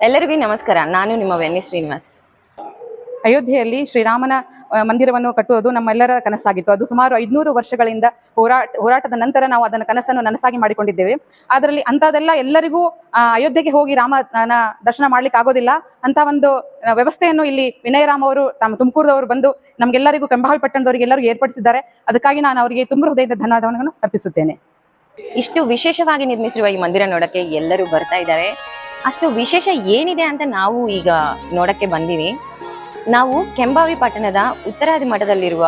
ಎಲ್ಲರಿಗೂ ನಮಸ್ಕಾರ. ನಾನು ನಿಮ್ಮ ವೆನ್ನಿ ಶ್ರೀನಿವಾಸ್. ಅಯೋಧ್ಯೆಯಲ್ಲಿ ಶ್ರೀರಾಮನ ಮಂದಿರವನ್ನು ಕಟ್ಟುವುದು ನಮ್ಮೆಲ್ಲರ ಕನಸಾಗಿತ್ತು. ಅದು ಸುಮಾರು 500 ವರ್ಷಗಳಿಂದ ಹೋರಾಟದ ನಂತರ ನಾವು ಅದನ್ನು ಕನಸನ್ನು ನನಸಾಗಿ ಮಾಡಿಕೊಂಡಿದ್ದೇವೆ. ಅದರಲ್ಲಿ ಅಂಥದ್ದೆಲ್ಲ ಎಲ್ಲರಿಗೂ ಅಯೋಧ್ಯೆಗೆ ಹೋಗಿ ರಾಮನ ದರ್ಶನ ಮಾಡ್ಲಿಕ್ಕೆ ಆಗೋದಿಲ್ಲ ಅಂತ ಒಂದು ವ್ಯವಸ್ಥೆಯನ್ನು ಇಲ್ಲಿ ವಿನಯರಾಮ್ ಅವರು ತುಮಕೂರದವರು ಬಂದು ನಮಗೆಲ್ಲರಿಗೂ ಕಂಬಾಳ ಪಟ್ಟಣದವರಿಗೆ ಎಲ್ಲರಿಗೂ ಏರ್ಪಡಿಸಿದ್ದಾರೆ. ಅದಕ್ಕಾಗಿ ನಾನು ಅವರಿಗೆ ತುಂಬ ಹೃದಯದ ಧನ್ಯವಾದವನ್ನು ಅರ್ಪಿಸುತ್ತೇನೆ. ಇಷ್ಟು ವಿಶೇಷವಾಗಿ ನಿರ್ಮಿಸಿರುವ ಈ ಮಂದಿರ ನೋಡಕ್ಕೆ ಎಲ್ಲರೂ ಬರ್ತಾ ಇದ್ದಾರೆ. ಅಷ್ಟು ವಿಶೇಷ ಏನಿದೆ ಅಂತ ನಾವು ಈಗ ನೋಡಕ್ಕೆ ಬಂದೀವಿ. ನಾವು ಕೆಂಬಾವಿ ಪಟ್ಟಣದ ಉತ್ತರಾದಿ ಮಠದಲ್ಲಿರುವ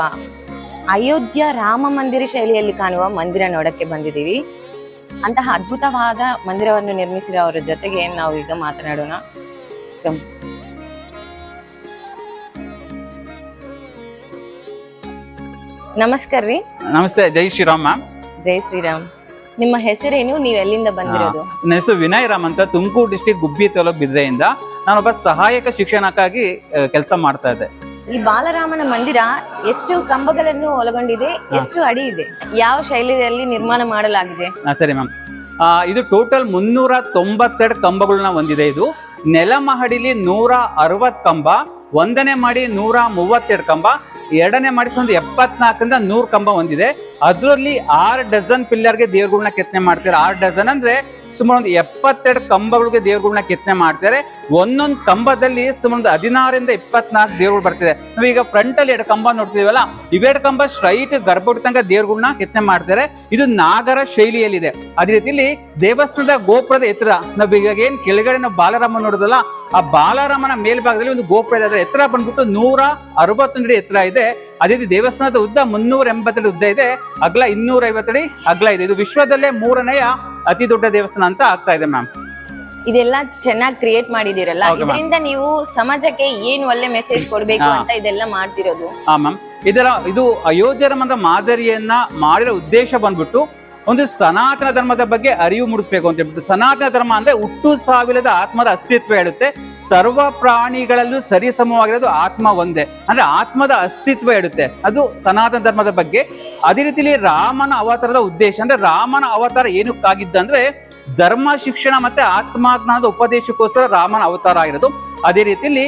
ಅಯೋಧ್ಯ ರಾಮ ಮಂದಿರ ಶೈಲಿಯಲ್ಲಿ ಕಾಣುವ ಮಂದಿರ ನೋಡಕ್ಕೆ ಬಂದಿದ್ದೀವಿ. ಅಂತಹ ಅದ್ಭುತವಾದ ಮಂದಿರವನ್ನು ನಿರ್ಮಿಸಿರೋ ಅವರ ಜೊತೆಗೆ ನಾವು ಈಗ ಮಾತನಾಡೋಣ. ನಮಸ್ಕಾರ ರೀ. ನಮಸ್ತೆ. ಜೈ ಶ್ರೀರಾಮ್ ಮ್ಯಾಮ್. ಜೈ ಶ್ರೀರಾಮ್. ನಿಮ್ಮ ಹೆಸರೇನು? ನೀವು ಎಲ್ಲಿಂದ ಬಂದಿರೋದು? ನನ್ನ ಹೆಸರು ವಿನಯರಾಮ್ ಅಂತ, ತುಮಕೂರು ಡಿಸ್ಟಿಕ್ ಗುಬ್ಬಿ ತಾಲೂಕು ಬಿದ್ರೆಯಿಂದ. ನಾನೊಬ್ಬ ಸಹಾಯಕ ಶಿಕ್ಷಣಕ್ಕಾಗಿ ಕೆಲಸ ಮಾಡ್ತಾ ಇದ್ದೆ. ಈ ಬಾಲರಾಮನ ಮಂದಿರ ಎಷ್ಟು ಕಂಬಗಳನ್ನು ಒಳಗೊಂಡಿದೆ, ಎಷ್ಟು ಅಡಿ ಇದೆ, ಯಾವ ಶೈಲಿಯಲ್ಲಿ ನಿರ್ಮಾಣ ಮಾಡಲಾಗಿದೆ? ಸರಿ ಮ್ಯಾಮ್. ಇದು ಟೋಟಲ್ 392 ಕಂಬಗಳನ್ನ ಹೊಂದಿದೆ. ಇದು ನೆಲಮಹಡಿಲಿ 160 ಕಂಬ, ಒಂದನೇ ಮಾಡಿ 132 ಕಂಬ, ಎರಡನೇ ಮಾಡಿ 74ರಿಂದ 100 ಕಂಬ ಹೊಂದಿದೆ. ಅದರಲ್ಲಿ 6 ಡಜನ್ ಪಿಲ್ಲರ್ಗೆ ದೇವ್ರುಗಳನ್ನ ಕೆತ್ತನೆ ಮಾಡ್ತಾರೆ. 6 ಡಜನ್ ಅಂದ್ರೆ ಸುಮಾರು 72 ಕಂಬಗಳಿಗೆ ದೇವ್ರುಗಳನ್ನ ಕೆತ್ತನೆ ಮಾಡ್ತಾರೆ. ಒಂದೊಂದು ಕಂಬದಲ್ಲಿ ಸುಮಾರು 16ರಿಂದ 24 ದೇವ್ರುಗಳು ಬರ್ತಿದೆ. ನಾವೀಗ ಫ್ರಂಟ್ ಅಲ್ಲಿ 2 ಕಂಬ ನೋಡ್ತೀವಲ್ಲ, ಇವೆರಡು ಕಂಬ ಸ್ಟ್ರೈಟ್ ಗರ್ಭಗುಡಿ ತನಕ ದೇವ್ರುಗಳನ್ನ ಕೆತ್ತನೆ ಮಾಡ್ತಾರೆ. ಇದು ನಾಗರ ಶೈಲಿಯಲ್ಲಿದೆ. ಅದೇ ರೀತಿಲಿ ದೇವಸ್ಥಾನದ ಗೋಪುರದ ಎತ್ತರ, ನಾವೀಗ ಏನ್ ಕೆಳಗಡೆ ನಾವು ಬಾಲರಾಮ ನೋಡೋದಲ್ಲ, ಆ ಬಾಲರಾಮನ ಮೇಲ್ಭಾಗದಲ್ಲಿ ಒಂದು ಗೋಪುರ ಇದೆ. ಅದರ ಎತ್ತರ ಬಂದ್ಬಿಟ್ಟು 161 ಅಡಿ ಎತ್ತರ ಇದೆ. ಅದೇ ರೀತಿ ದೇವಸ್ಥಾನದ ಉದ್ದ 380 ಅಡಿ ಉದ್ದ ಇದೆ, ಅಗಲ 250 ಅಡಿ ಅಗಲ ಇದೆ. ಇದು ವಿಶ್ವದಲ್ಲೇ 3ನೇಯ ಅತಿ ದೊಡ್ಡ ದೇವಸ್ಥಾನ ಅಂತ ಆಗ್ತಾ ಇದೆ ಮ್ಯಾಮ್. ಇದೆಲ್ಲ ಚೆನ್ನಾಗಿ ಕ್ರಿಯೇಟ್ ಮಾಡಿದಿರಲ್ಲ, ಇದರಿಂದ ನೀವು ಸಮಾಜಕ್ಕೆ ಏನು ಒಳ್ಳೆ ಮೆಸೇಜ್ ಕೊಡ್ಬೇಕು ಅಂತ ಇದೆಲ್ಲ ಮಾಡ್ತಿರೋದು? ಮ್ಯಾಮ್, ಇದು ಅಯೋಧ್ಯ ರಾಮನ ಮಾದರಿಯನ್ನ ಮಾಡಿರೋ ಉದ್ದೇಶ ಬಂದ್ಬಿಟ್ಟು ಒಂದು ಸನಾತನ ಧರ್ಮದ ಬಗ್ಗೆ ಅರಿವು ಮೂಡಿಸ್ಬೇಕು ಅಂತ ಹೇಳ್ಬಿಟ್ಟು. ಸನಾತನ ಧರ್ಮ ಅಂದ್ರೆ ಹುಟ್ಟು ಸಾವಿಲ್ಲದ ಆತ್ಮದ ಅಸ್ತಿತ್ವ ಹೇಳುತ್ತೆ. ಸರ್ವ ಪ್ರಾಣಿಗಳಲ್ಲೂ ಸರಿಸಮವಾಗಿರೋದು ಆತ್ಮ ಒಂದೇ, ಅಂದ್ರೆ ಆತ್ಮದ ಅಸ್ತಿತ್ವ ಹೇಳುತ್ತೆ. ಅದು ಸನಾತನ ಧರ್ಮದ ಬಗ್ಗೆ. ಅದೇ ರೀತಿಯಲ್ಲಿ ರಾಮನ ಅವತಾರದ ಉದ್ದೇಶ ಅಂದ್ರೆ, ರಾಮನ ಅವತಾರ ಏನಕ್ಕಾಗಿದ್ದಂದ್ರೆ ಧರ್ಮ ಶಿಕ್ಷಣ ಮತ್ತೆ ಆತ್ಮಾಜ್ಞಾನದ ಉಪದೇಶಕ್ಕೋಸ್ಕರ ರಾಮನ ಅವತಾರ ಆಗಿರೋದು. ಅದೇ ರೀತಿಯಲ್ಲಿ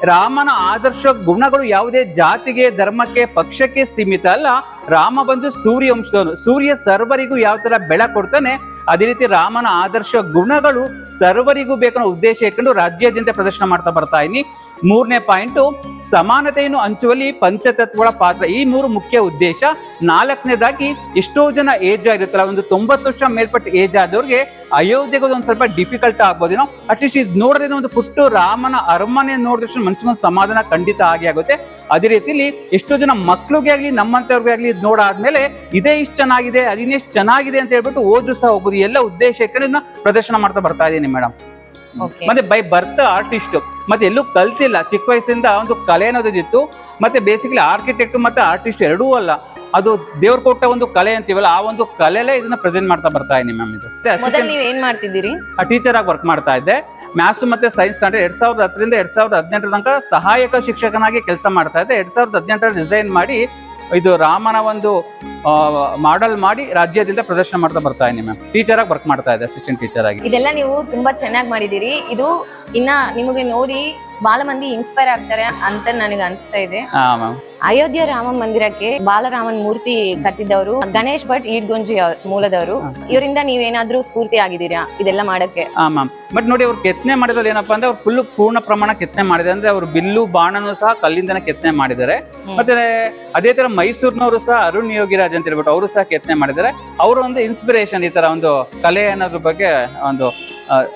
ರಾಮನ ಆದರ್ಶ ಗುಣಗಳು ಯಾವುದೇ ಜಾತಿಗೆ, ಧರ್ಮಕ್ಕೆ, ಪಕ್ಷಕ್ಕೆ ಸೀಮಿತ ಅಲ್ಲ. ರಾಮ ಬಂದು ಸೂರ್ಯ ವಂಶದವನು. ಸೂರ್ಯ ಸರ್ವರಿಗೂ ಯಾವ ತರ ಬೆಳಕು ಕೊಡ್ತಾನೆ, ಅದೇ ರೀತಿ ರಾಮನ ಆದರ್ಶ ಗುಣಗಳು ಸರ್ವರಿಗೂ ಬೇಕನ್ನೋ ಉದ್ದೇಶ ಇಟ್ಕೊಂಡು ರಾಜ್ಯಾದ್ಯಂತ ಪ್ರದರ್ಶನ ಮಾಡ್ತಾ ಬರ್ತಾ ಇದೀನಿ. 3ನೇ ಪಾಯಿಂಟು, ಸಮಾನತೆಯನ್ನು ಹಂಚುವಲ್ಲಿ ಪಂಚತತ್ವಗಳ ಪಾತ್ರ. ಈ 3 ಮುಖ್ಯ ಉದ್ದೇಶ. 4ನೇದಾಗಿ, ಎಷ್ಟೋ ಜನ ಏಜ್ ಆಗಿರುತ್ತಲ್ಲ, ಒಂದು 90 ವರ್ಷ ಮೇಲ್ಪಟ್ಟ ಏಜ್ ಆದವ್ರಿಗೆ ಅಯೋಧ್ಯೆಗೆ ಒಂದು ಸ್ವಲ್ಪ ಡಿಫಿಕಲ್ಟ್ ಆಗ್ಬೋದೇನೋ. ಅಟ್ಲೀಸ್ಟ್ ಇದು ನೋಡೋದ್ರಿಂದ ಒಂದು ಪುಟ್ಟು ರಾಮನ ಅರಮನೆ ನೋಡಿದ ಮನ್ಸಿಗೊಂದು ಸಮಾಧಾನ ಖಂಡಿತ ಆಗುತ್ತೆ. ಅದೇ ರೀತಿಲಿ ಎಷ್ಟೋ ಜನ ಮಕ್ಳಿಗೆ ಆಗ್ಲಿ ನಮ್ಮಂತವ್ರಿಗೆ ಆಗ್ಲಿ ಇದು ನೋಡಾದ್ಮೇಲೆ ಇದೇ ಇಷ್ಟು ಚೆನ್ನಾಗಿದೆ, ಅದಿನ್ನೆಷ್ಟು ಚೆನ್ನಾಗಿದೆ ಅಂತ ಹೇಳ್ಬಿಟ್ಟು ಓದ್ರು ಸಹ ಹೋಗ್ಬೋದು. ಎಲ್ಲ ಉದ್ದೇಶ ಇಟ್ಕೊಂಡು ಪ್ರದರ್ಶನ ಮಾಡ್ತಾ ಬರ್ತಾ ಇದ್ದೀನಿ ಮೇಡಮ್. ಮತ್ತೆ ಬೈ ಬರ್ತ್ ಆರ್ಟಿಸ್ಟ್, ಮತ್ತೆ ಎಲ್ಲೂ ಕಲ್ತಿಲ್ಲ, ಚಿಕ್ಕ ವಯಸ್ಸಿಂದ ಒಂದು ಕಲೆ ಅನ್ನೋದಿತ್ತು. ಮತ್ತೆ ಬೇಸಿಕಲಿ ಆರ್ಕಿಟೆಕ್ಟ್ ಮತ್ತೆ ಆರ್ಟಿಸ್ಟ್ ಎರಡೂ ಅಲ್ಲ, ಅದು ದೇವ್ರ ಕೊಟ್ಟ ಒಂದು ಕಲೆ ಅಂತೀವಲ್ಲ, ಆ ಒಂದು ಕಲೆಲೇ ಇದನ್ನ ಪ್ರೆಸೆಂಟ್ ಮಾಡ್ತಾ ಬರ್ತಾ ಇದೀನಿ ಮ್ಯಾಮ್. ಇದು ನೀವು ಏನ್ ಮಾಡ್ತಿದ್ದೀರಿ? ಟೀಚರ್ ಆಗಿ ವರ್ಕ್ ಮಾಡ್ತಾ ಇದ್ದೆ. ಮ್ಯಾಥ್ಸ್ ಮತ್ತೆ ಸೈನ್ಸ್ ತಂಡ 2010ರಿಂದ 2018 ತನಕ ಸಹಾಯಕ ಶಿಕ್ಷಕನಾಗಿ ಕೆಲಸ ಮಾಡ್ತಾ ಇದ್ದೆ. 2018 ರಿಸೈನ್ ಮಾಡಿ ಇದು ರಾಮನ ಒಂದು ಮಾಡೆಲ್ ಮಾಡಿ ರಾಜ್ಯದಿಂದ ಪ್ರದರ್ಶನ ಮಾಡ್ತಾ ಬರ್ತಾ ಇದೀನಿ ಮ್ಯಾಮ್. ಟೀಚರ್ ಆಗಿ ವರ್ಕ್ ಮಾಡ್ತಾ ಇದ್ದೆ, ಅಸಿಸ್ಟೆಂಟ್ ಟೀಚರ್ ಆಗಿ. ಇದೆಲ್ಲ ನೀವು ತುಂಬಾ ಚೆನ್ನಾಗಿ ಮಾಡಿದಿರಿ. ಇದು ಇನ್ನ ನಿಮಗೆ ನೋಡಿ ಬಹಳ ಮಂದಿ ಇನ್ಸ್ಪೈರ್ ಆಗ್ತಾರೆ ಅಂತ ನನಗೆ ಅನಿಸ್ತಾ ಇದೆ. ಅಯೋಧ್ಯ ರಾಮ ಮಂದಿರಕ್ಕೆ ಬಾಲರಾಮನ್ ಮೂರ್ತಿ ಕಟ್ಟಿದವರು ಗಣೇಶ್ ಭಟ್ ಈಡ್ಗೊಂಜಿ ಮೂಲದವರು. ಇವರಿಂದ ನೀವೇನಾದ್ರೂ ಸ್ಫೂರ್ತಿ ಆಗಿದ್ದೀರಾ ಇದೆಲ್ಲ ಮಾಡಕ್ಕೆ? ಮ್ಯಾಮ್, ಬಟ್ ನೋಡಿ, ಅವ್ರು ಕೆತ್ತನೆ ಮಾಡಿದ್ರೆ ಏನಪ್ಪಾ ಅಂದ್ರೆ ಅವ್ರು ಫುಲ್ ಪೂರ್ಣ ಪ್ರಮಾಣ ಕೆತ್ತನೆ ಮಾಡಿದ್ದಾರೆ. ಅಂದ್ರೆ ಅವ್ರು ಬಿಲ್ಲು ಬಾಣನು ಸಹ ಕಲ್ಲಿಂದನೇ ಕೆತ್ತನೆ ಮಾಡಿದ್ದಾರೆ. ಮತ್ತೆ ಅದೇ ತರ ಮೈಸೂರಿನವರು ಸಹ ಅರುಣ್ ಯೋಗಿರಾಜ್ ಅಂತ ಹೇಳ್ಬಿಟ್ಟು ಅವರು ಸಹ ಕೆತ್ತನೆ ಮಾಡಿದ್ದಾರೆ. ಅವರು ಒಂದು ಇನ್ಸ್ಪಿರೇಷನ್ ಈ ತರ ಒಂದು ಕಲೆ ಅನ್ನೋದ್ರ ಬಗ್ಗೆ ಒಂದು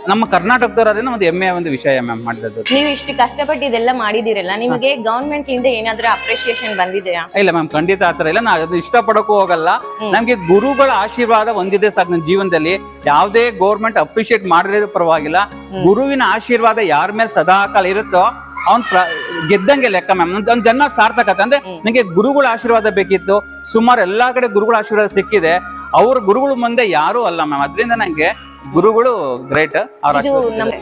ನಮ್ಮ ಕರ್ನಾಟಕದವರದೇನೋ ಒಂದು ಹೆಮ್ಮೆಯ ಒಂದು ವಿಷಯ ಮ್ಯಾಮ್ ಮಾಡಿರೋದು. ನೀವು ಇಷ್ಟು ಕಷ್ಟಪಟ್ಟು ಇದೆಲ್ಲ ಮಾಡಿದಿರಲ್ಲ, ನಿಮಗೆ ಗವರ್ಮೆಂಟ್ ಇಂದ ಏನಾದ್ರೂ ಅಪ್ರಿಶಿಯೇಷನ್ ಬಂದಿದೆಯಾ? ಇಲ್ಲ ಮ್ಯಾಮ್, ಖಂಡಿತ ಆತರ ಇಲ್ಲ. ನಾನು ಅದು ಇಷ್ಟಪಡಕ್ಕೂ ಹೋಗಲ್ಲ. ನಮ್ಗೆ ಗುರುಗಳ ಆಶೀರ್ವಾದ ಹೊಂದಿದೆ ಸಾಕು ನನ್ನ ಜೀವನದಲ್ಲಿ. ಯಾವುದೇ ಗೌರ್ಮೆಂಟ್ ಅಪ್ರಿಶಿಯೇಟ್ ಮಾಡಿರೋದು ಪರವಾಗಿಲ್ಲ. ಗುರುವಿನ ಆಶೀರ್ವಾದ ಯಾರ ಮೇಲೆ ಸದಾಕಾಲ ಇರುತ್ತೋ ಅವ್ನ್ ಗೆದ್ದಂಗೆ ಲೆಕ್ಕ ಮ್ಯಾಮ್. ಒಂದ್ ಜನ್ಮ ಸಾರ್ಥಕತೆ. ಅಂದ್ರೆ ನಂಗೆ ಗುರುಗಳ ಆಶೀರ್ವಾದ ಬೇಕಿತ್ತು. ಸುಮಾರು ಎಲ್ಲಾ ಕಡೆ ಗುರುಗಳ ಆಶೀರ್ವಾದ ಸಿಕ್ಕಿದೆ. ಅವ್ರ ಗುರುಗಳು ಮುಂದೆ ಯಾರು ಅಲ್ಲ ಮ್ಯಾಮ್. ಅದರಿಂದ ನಂಗೆ ಗುರುಗಳು ಗ್ರೇಟ್.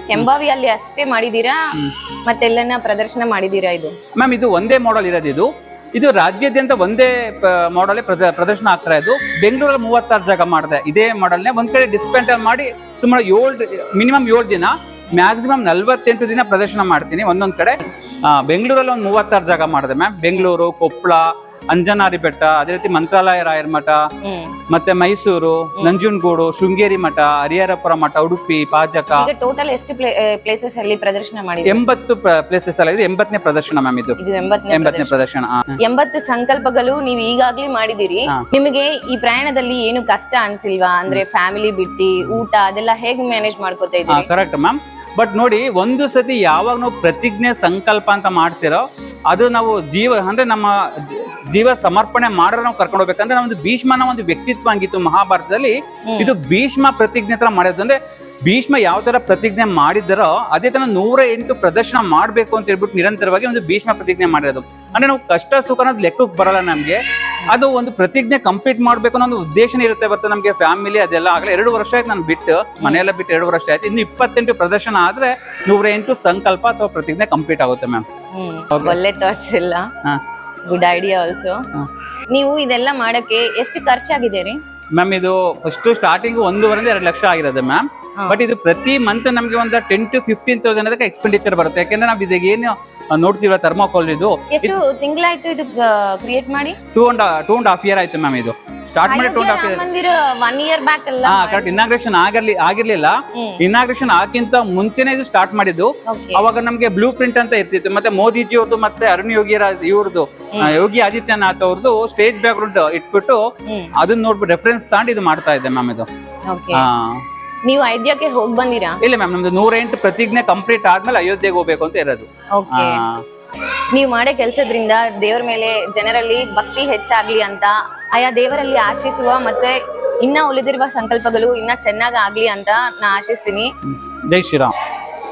ಕೆಂಬಾವಿಯಲ್ಲಿ ಅಷ್ಟೇ ಮಾಡಿದೀರಾ ಮತ್ತೆಲ್ಲನ ಪ್ರದರ್ಶನ ಮಾಡಿದೀರಾ? ಇದು ಮ್ಯಾಮ್ ಇದು ಒಂದೇ ಮಾಡೆಲ್ ಇರೋದು. ಇದು ರಾಜ್ಯಾದ್ಯಂತ ಒಂದೇ ಮಾಡೆಲ್ ಪ್ರದರ್ಶನ ಆಗ್ತಾ ಇದ್ದು. ಬೆಂಗಳೂರಲ್ಲಿ 36 ಜಾಗ ಮಾಡಿದೆ ಇದೇ ಮಾಡೆಲ್ನೇ. ಒಂದ್ ಕಡೆ ಡಿಸ್ಪೆಂಟಲ್ ಮಾಡಿ ಸುಮಾರು ಮಿನಿಮಮ್ 7 ದಿನ ಮ್ಯಾಕ್ಸಿಮಮ್ 48 ದಿನ ಪ್ರದರ್ಶನ ಮಾಡ್ತೀನಿ ಒಂದೊಂದ್ ಕಡೆ. ಬೆಂಗಳೂರಲ್ಲಿ ಒಂದು 36 ಜಾಗ ಮಾಡಿದೆ ಮ್ಯಾಮ್. ಬೆಂಗಳೂರು, ಕೊಪ್ಪಳ, ಅಂಜನಾರಿ ಬೆಟ್ಟ, ಅದೇ ರೀತಿ ಮಂತ್ರಾಲಯ ರಾಯರ ಮಠ, ಮತ್ತೆ ಮೈಸೂರು, ನಂಜನಗೂಡು, ಶೃಂಗೇರಿ ಮಠ, ಹರಿಹರಪುರ ಮಠ, ಉಡುಪಿ, ಪಾಜಕ. ಈಗ ಟೋಟಲ್ ಎಷ್ಟು ಪ್ಲೇಸಸ್ ಅಲ್ಲಿ ಪ್ರದರ್ಶನ ಮಾಡಿದ್ದೀರಿ? 80 ಪ್ಲೇಸಸ್ ಅಲ್ಲ, ಇದು 80ನೇ ಪ್ರದರ್ಶನ ಮ್ಯಾಮ್. ಇದು 80ನೇ ಪ್ರದರ್ಶನ. 80 ಸಂಕಲ್ಪಗಳು ನೀವು ಈಗಾಗ್ಲೇ ಮಾಡಿದಿರಿ. ನಿಮಗೆ ಈ ಪ್ರಯಾಣದಲ್ಲಿ ಏನು ಕಷ್ಟ ಅನ್ಸಿಲ್ವಾ? ಅಂದ್ರೆ ಫ್ಯಾಮಿಲಿ ಬಿಟ್ಟು ಊಟ ಅದೆಲ್ಲ ಹೇಗೆ ಮ್ಯಾನೇಜ್ ಮಾಡ್ಕೋತಾ ಇದ್ದೀರಿ? Correct ma'am. ಬಟ್ ನೋಡಿ, ಒಂದು ಸತಿ ಯಾವಾಗ ನಾವು ಪ್ರತಿಜ್ಞೆ ಸಂಕಲ್ಪ ಅಂತ ಮಾಡ್ತಿರೋ ಅದು ನಾವು ಅಂದ್ರೆ ನಮ್ಮ ಜೀವ ಸಮರ್ಪಣೆ ಮಾಡೋರು ನಾವು ಕರ್ಕೊಂಡು ಹೋಗ್ಬೇಕಂದ್ರೆ ನಮ್ದು ಭೀಷ್ಮನ ಒಂದು ವ್ಯಕ್ತಿತ್ವ ಹಂಗಿತ್ತು ಮಹಾಭಾರತದಲ್ಲಿ. ಇದು ಭೀಷ್ಮ ಪ್ರತಿಜ್ಞೆ ತರ ಮಾಡೋದು. ಅಂದ್ರೆ ಭೀಷ್ಮ ಯಾವ ತರ ಪ್ರತಿಜ್ಞೆ ಮಾಡಿದರೋ ಅದೇ ತರ 108 ಪ್ರದರ್ಶನ ಮಾಡ್ಬೇಕು ಅಂತ ಹೇಳ್ಬಿಟ್ಟು ನಿರಂತರವಾಗಿ ಒಂದು ಭೀಷ್ಮ ಪ್ರತಿಜ್ಞೆ ಮಾಡಿರೋದು. ಅಂದ್ರೆ ನಾವು ಕಷ್ಟ ಸುಖ ಅನ್ನೋದು ಲೆಕ್ಕಕ್ಕೆ ಬರಲ್ಲ ನಮ್ಗೆ. ಅದು ಒಂದು ಪ್ರತಿಜ್ಞೆ ಕಂಪ್ಲೀಟ್ ಮಾಡ್ಬೇಕು ಅನ್ನೋ ಒಂದು ಉದ್ದೇಶನೇ ಇರುತ್ತೆ. ಬರ್ತದೆ ನಮ್ಗೆ ಫ್ಯಾಮಿಲಿ ಅದೆಲ್ಲ ಆಗಲೇ 2 ವರ್ಷ ಆಯ್ತು ನಾನು ಬಿಟ್ಟು, ಮನೆಯೆಲ್ಲ ಬಿಟ್ಟು 2 ವರ್ಷ ಆಯ್ತು. ಇನ್ನು 28 ಪ್ರದರ್ಶನ ಆದ್ರೆ 108 ಸಂಕಲ್ಪ ಅಥವಾ ಪ್ರತಿಜ್ಞೆ ಕಂಪ್ಲೀಟ್ ಆಗುತ್ತೆ ಮ್ಯಾಮ್. ಒಳ್ಳೆ ಥಾಟ್ಸ್ ಇಲ್ಲ, ಗುಡ್ ಐಡಿಯಾ ಆಲ್ಸೋ. ನೀವು ಇದೆಲ್ಲ ಮಾಡಕ್ಕೆ ಎಷ್ಟು ಖರ್ಚಾಗಿದೆ ರೀ ಮ್ಯಾಮ್? ಇದು ಫಸ್ಟ್ ಸ್ಟಾರ್ಟಿಂಗ್ 1.5-2 ಲಕ್ಷ ಆಗಿರೋದು ಮ್ಯಾಮ್. ಬಟ್ ಇದು ಪ್ರತಿ ಮಂತ್ ನಮ್ಗೆ ಒಂದು 10,000 to 15,000 ಅದಕ್ಕೆ ಎಕ್ಸ್ಪೆಂಡಿಚರ್ ಬರುತ್ತೆ. ಯಾಕಂದ್ರೆ ನಾವು ಇದಕ್ಕೆ ಏನು ನೋಡ್ತೀವಿ ಥರ್ಮಾಕೋಲ್, ಇದು ಎಷ್ಟು ತಿಂಗಳಾಯ್ತು ಇದು ಕ್ರಿಯೇಟ್ ಮಾಡಿ? 2.5 year ಆಯ್ತು ಮ್ಯಾಮ್. ಇದು ಸ್ಟಾರ್ಟ್ ಮಾಡಿ 2.5 year. 1 year ಬ್ಯಾಕ್ ಅಲ್ಲ? ಕರೆಕ್ಟ್. ಇನಾಗ್ರೇಷನ್ ಆಗಿರ್ಲಿಲ್ಲ. ಇನಾಗ್ರೇಷನ್ ಆಗಿಂತ ಮುಂಚೆನೆ ಇದು ಸ್ಟಾರ್ಟ್ ಮಾಡಿದ್ದು. ಅವಾಗ ನಮ್ಗೆ ಬ್ಲೂ ಪ್ರಿಂಟ್ ಅಂತ ಇರ್ತಿತ್ತು. ಮತ್ತೆ ಮೋದಿಜಿ ಅವ್ರದ್ದು ಮತ್ತೆ ಅರುಣ್ ಇವ್ರದ್ದು ಯೋಗಿ ಆದಿತ್ಯನಾಥ್ ಅವ್ರದ್ದು ಸ್ಟೇಜ್ ಬ್ಯಾಕ್ ಗ್ರೌಂಡ್ ಇಟ್ಬಿಟ್ಟು ಅದನ್ನ ನೋಡ್ಬಿಟ್ಟು ರೆಫರೆನ್ಸ್ ತಗೊಂಡು ಇದು ಮಾಡ್ತಾ ಇದ್ದೆ ಮ್ಯಾಮ್. ಇದು ನೀವು ಅಯೋಧ್ಯಕ್ಕೆ ಹೋಗಿ ಬಂದಿರಾ? ಇಲ್ಲ ಮ್ಯಾಮ್, ನಮ್ದು 108 ಪ್ರತಿಜ್ಞೆ ಕಂಪ್ಲೀಟ್ ಆದ್ಮೇಲೆ ಅಯೋಧ್ಯೆಗೆ ಹೋಗ್ಬೇಕು ಅಂತ ಇರೋದು. ನೀವು ಮಾಡೋ ಕೆಲಸದ್ರಿಂದ ದೇವರ ಮೇಲೆ ಜನರಲ್ಲಿ ಭಕ್ತಿ ಹೆಚ್ಚಾಗ್ಲಿ ಅಂತ, ಆಯಾ ದೇವರಲ್ಲಿ ಆಶಿಸುವ ಮತ್ತೆ ಇನ್ನ ಉಳಿದಿರುವ ಸಂಕಲ್ಪಗಳು ಇನ್ನ ಚೆನ್ನಾಗಿ ಆಗ್ಲಿ ಅಂತ ನಾ ಆಶಿಸ್ತೀನಿ. ಜೈ ಶ್ರೀರಾಮ್.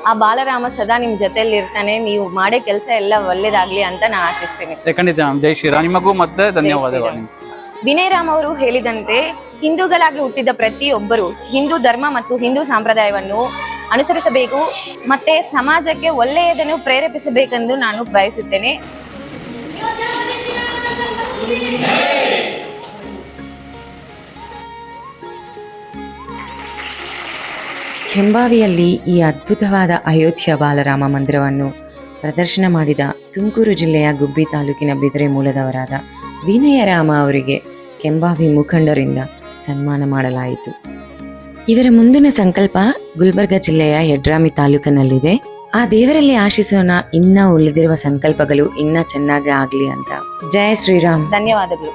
ಆ ಬಾಲರಾಮ ಸದಾ ನಿಮ್ ಜೊತೆಲಿ ಇರ್ತಾನೆ. ನೀವು ಮಾಡೋ ಕೆಲಸ ಎಲ್ಲ ಒಳ್ಳೇದಾಗ್ಲಿ ಅಂತ ನಾ ಆಶಿಸ್ತೀನಿ. ಖಂಡಿತ ಮ್ಯಾಮ್. ಜೈ ಶ್ರೀರಾಮ್. ನಿಮಗೂ ಮತ್ತೆ ಧನ್ಯವಾದಗಳು. ವಿನಯ್ ರಾಮ್ ಅವರು ಹೇಳಿದಂತೆ ಹಿಂದೂಗಳಾಗಿ ಹುಟ್ಟಿದ ಪ್ರತಿಯೊಬ್ಬರು ಹಿಂದೂ ಧರ್ಮ ಮತ್ತು ಹಿಂದೂ ಸಂಪ್ರದಾಯವನ್ನು ಅನುಸರಿಸಬೇಕು ಮತ್ತೆ ಸಮಾಜಕ್ಕೆ ಒಳ್ಳೆಯದನ್ನು ಪ್ರೇರೇಪಿಸಬೇಕೆಂದು ನಾನು ಬಯಸುತ್ತೇನೆ. ಕೆಂಬಾವಿಯಲ್ಲಿ ಈ ಅದ್ಭುತವಾದ ಅಯೋಧ್ಯ ಬಾಲರಾಮ ಮಂದಿರವನ್ನು ಪ್ರದರ್ಶನ ಮಾಡಿದ ತುಮಕೂರು ಜಿಲ್ಲೆಯ ಗುಬ್ಬಿ ತಾಲೂಕಿನ ಬಿದರೆ ಮೂಲದವರಾದ ವಿನಯರಾಮ ಅವರಿಗೆ ಕೆಂಬಾವಿ ಮುಖಂಡರಿಂದ ಸನ್ಮಾನ ಮಾಡಲಾಯಿತು. ಇವರ ಮುಂದಿನ ಸಂಕಲ್ಪ ಗುಲ್ಬರ್ಗ ಜಿಲ್ಲೆಯ ಯಡ್ರಾಮಿ ತಾಲೂಕಿನಲ್ಲಿದೆ. ಆ ದೇವರಲ್ಲಿ ಆಶಿಸೋಣ, ಇನ್ನ ಉಳಿದಿರುವ ಸಂಕಲ್ಪಗಳು ಇನ್ನ ಚೆನ್ನಾಗಿ ಆಗ್ಲಿ ಅಂತ. ಜಯ ಶ್ರೀರಾಮ್. ಧನ್ಯವಾದಗಳು.